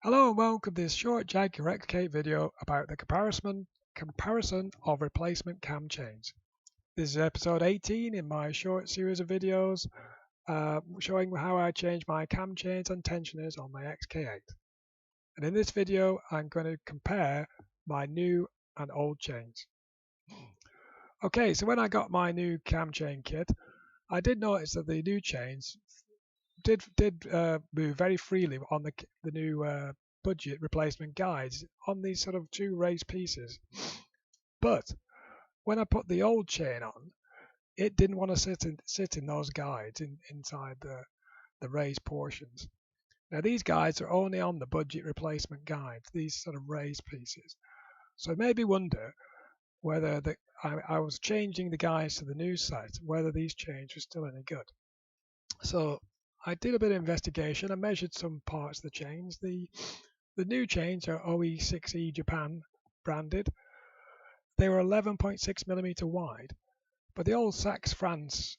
Hello and welcome to this short Jaguar XK8 video about the comparison of replacement cam chains. This is episode 18 in my short series of videos showing how I change my cam chains and tensioners on my XK8. And in this video I'm going to compare my new and old chains. Okay, so when I got my new cam chain kit, I did notice that the new chains did move very freely on the new budget replacement guides on these sort of two raised pieces. But when I put the old chain on, it didn't want to sit in those guides inside the raised portions. Now these guides are only on the budget replacement guides, these sort of raised pieces. So it made me wonder whether I was changing the guides to the new set, whether these chains were still any good. So I did a bit of investigation. I measured some parts of the chains. The new chains are OE6E Japan branded. They were 11.6 millimeter wide, but the old Saks France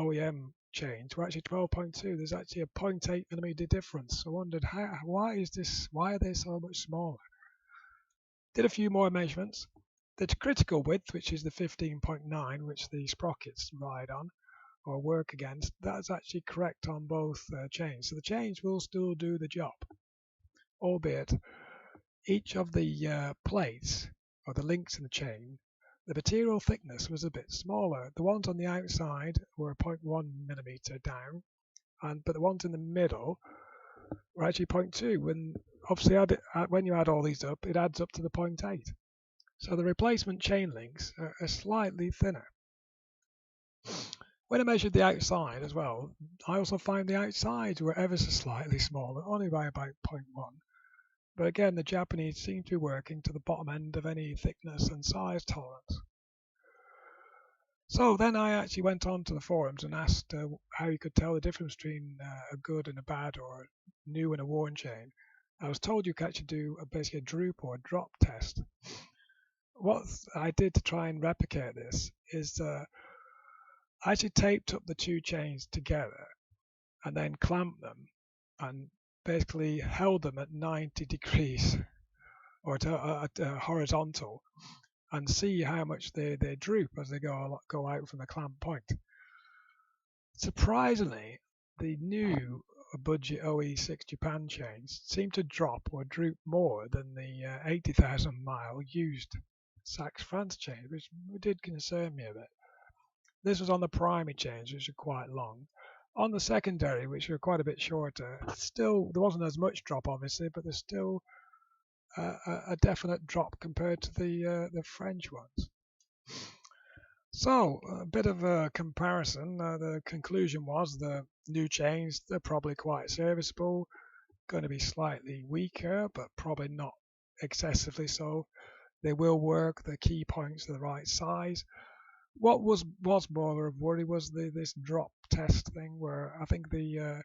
OEM chains were actually 12.2. There's actually a 0.8 millimeter difference. So I wondered why is this? Why are they so much smaller? Did a few more measurements. The critical width, which is the 15.9, which the sprockets ride on or work against, that's actually correct on both chains. So the chains will still do the job, albeit each of the plates or the links in the chain, the material thickness was a bit smaller. The ones on the outside were 0.1 millimeter down, but the ones in the middle were actually 0.2. When obviously when you add all these up, it adds up to the 0.8. So the replacement chain links are slightly thinner. When I measured the outside as well, I also found the outsides were ever so slightly smaller, only by about 0.1. But again, the Japanese seem to be working to the bottom end of any thickness and size tolerance. So then I actually went on to the forums and asked how you could tell the difference between a good and a bad, or a new and a worn chain. I was told you could actually do basically a droop or a drop test. What I did to try and replicate this is I actually taped up the two chains together and then clamped them and basically held them at 90 degrees or at horizontal and see how much they droop as they go out from the clamp point. Surprisingly, the new budget OE6 Japan chains seem to drop or droop more than the 80,000 mile used Saks France chain, which did concern me a bit. This was on the primary chains, which are quite long. On the secondary, which are quite a bit shorter, still there wasn't as much drop, obviously, but there's still a definite drop compared to the French ones. So a bit of a comparison. The conclusion was the new chains, they're probably quite serviceable, going to be slightly weaker, but probably not excessively so. They will work. The key points are the right size. What was more of worry was this drop test thing, where I think the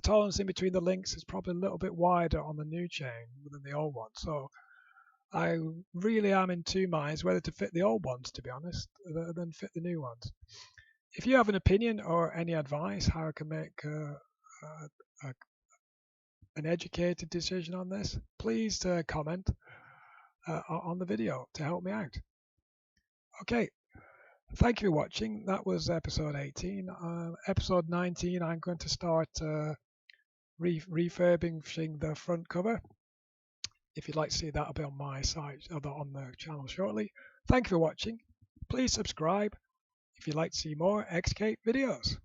tolerance in between the links is probably a little bit wider on the new chain than the old one. So I really am in two minds whether to fit the old ones, to be honest, than fit the new ones. If you have an opinion or any advice how I can make an educated decision on this, please comment on the video to help me out. Okay. Thank you for watching. That was episode 18. Episode 19, I'm going to start refurbishing the front cover. If you'd like to see that, I'll be on my site, or on the channel shortly. Thank you for watching. Please subscribe if you'd like to see more XK videos.